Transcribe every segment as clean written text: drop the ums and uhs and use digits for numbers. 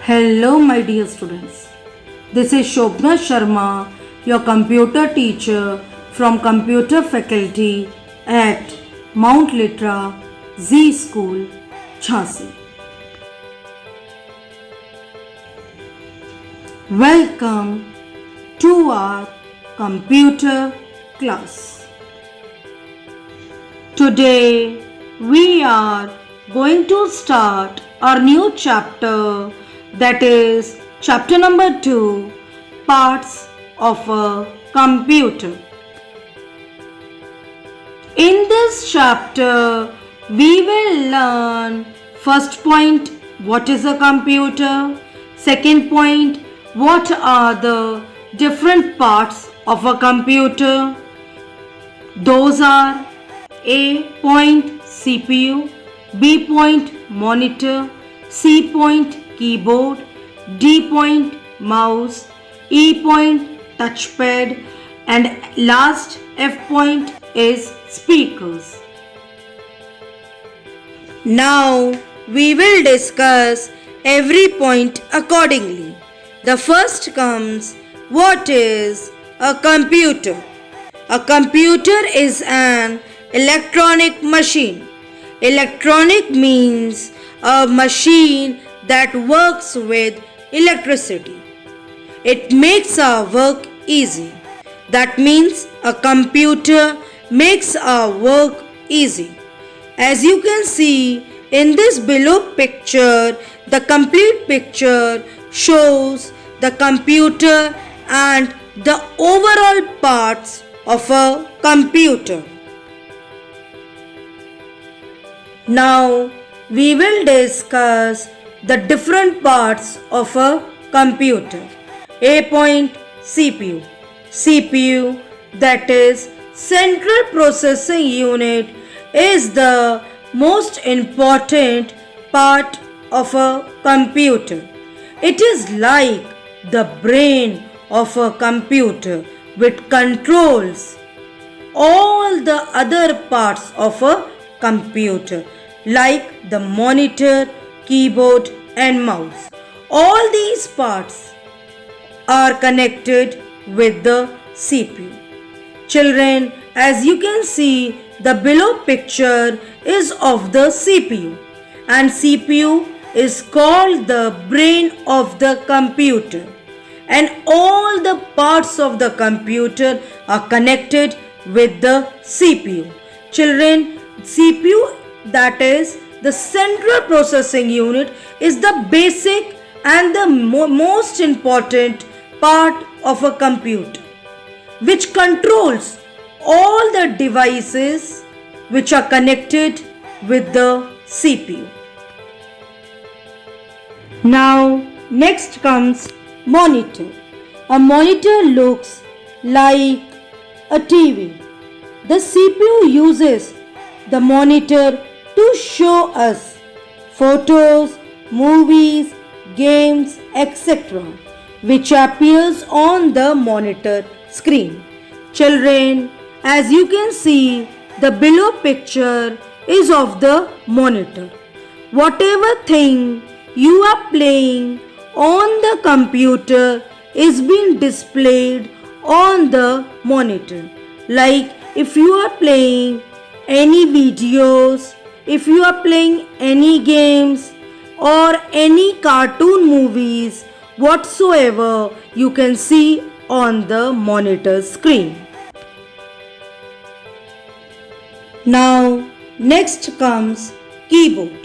Hello, my dear students. This is Shobna Sharma, your computer teacher from Computer Faculty at Mount Litra Z School, Jhansi. Welcome to our computer class. Today we are going to start our new chapter, that is chapter number 2, parts of a computer. In this chapter we will learn first point, what is a computer, second point, what are the different parts of a computer. Those are A point CPU, B point monitor, C point keyboard, D point mouse, E point touchpad, and last F point is speakers. Now we will discuss every point accordingly. The first comes, what is a computer? A computer is an electronic machine. Electronic means a machine that works with electricity. It makes our work easy. That means a computer makes our work easy. As you can see in this below picture, the complete picture shows the computer and the overall parts of a computer. Now we will discuss the different parts of a computer. A point CPU. CPU, that is Central Processing Unit, is the most important part of a computer. It is like the brain of a computer which controls all the other parts of a computer, like the monitor, keyboard and mouse. All these parts are connected with the CPU. Children, as you can see, the below picture is of the CPU, and CPU is called the brain of the computer, and all the parts of the computer are connected with the CPU. Children, CPU, that is the Central Processing Unit, is the basic and the most important part of a computer, which controls all the devices which are connected with the CPU. Now next comes monitor. A monitor looks like a TV. The CPU uses the monitor to show us photos, movies, games, etc., which appears on the monitor screen. Children, as you can see, the below picture is of the monitor. Whatever thing you are playing on the computer is being displayed on the monitor. Like if you are playing any videos, if you are playing any games or any cartoon movies, whatsoever you can see on the monitor screen. Now next comes keyboard.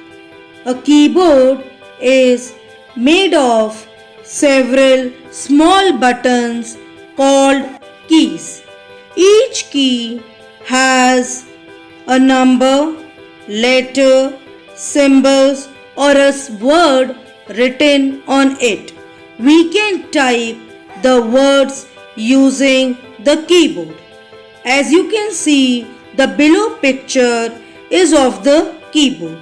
A keyboard is made of several small buttons called keys. Each key has a number, letter, symbols or a word written on it. We can type the words using the keyboard. As you can see, the below picture is of the keyboard.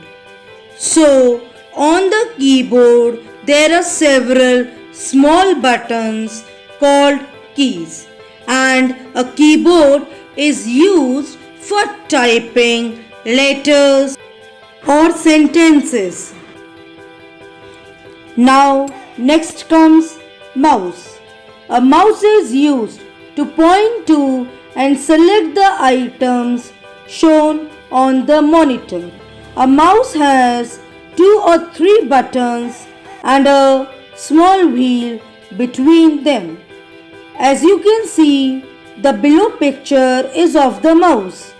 So on the keyboard there are several small buttons called keys, and a keyboard is used for typing letters or sentences. Now Next comes mouse. A mouse is used to point to and select the items shown on the monitor. A mouse has 2 or 3 buttons and a small wheel between them. As you can see, the below picture is of the mouse.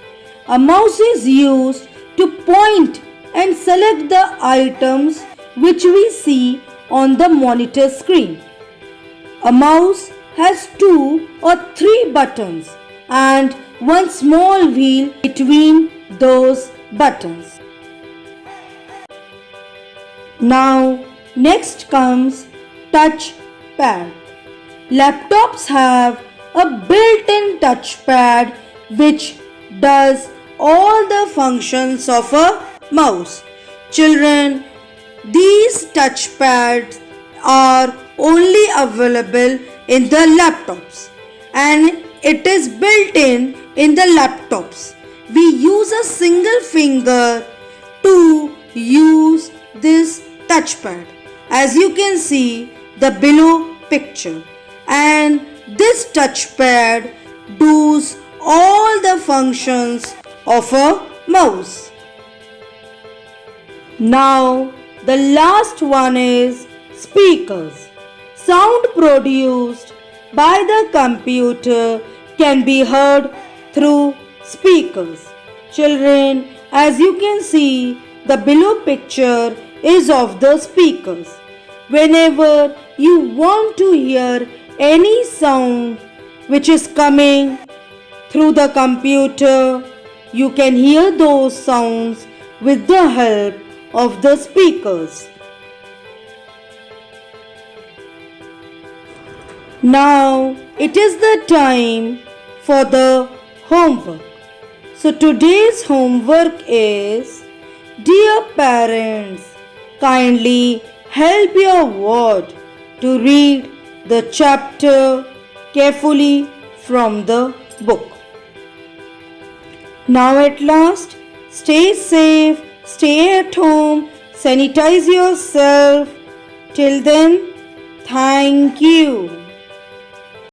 A mouse is used to point and select the items which we see on the monitor screen. A mouse has 2 or 3 buttons and one small wheel between those buttons. Now, next comes touch pad. Laptops have a built-in touchpad which does all the functions of a mouse. Children, these touchpads are only available in the laptops and it is built in the laptops. We use a single finger to use this touchpad, as you can see the below picture, and this touchpad does all the functions of a mouse. Now the last one is speakers. Sound produced by the computer can be heard through speakers. Children, as you can see, the below picture is of the speakers. Whenever you want to hear any sound which is coming through the computer, you can hear those sounds with the help of the speakers. Now it is the time for the homework. So today's homework is, dear parents, kindly help your ward to read the chapter carefully from the book. Now at last, stay safe, stay at home, sanitize yourself. Till then, thank you.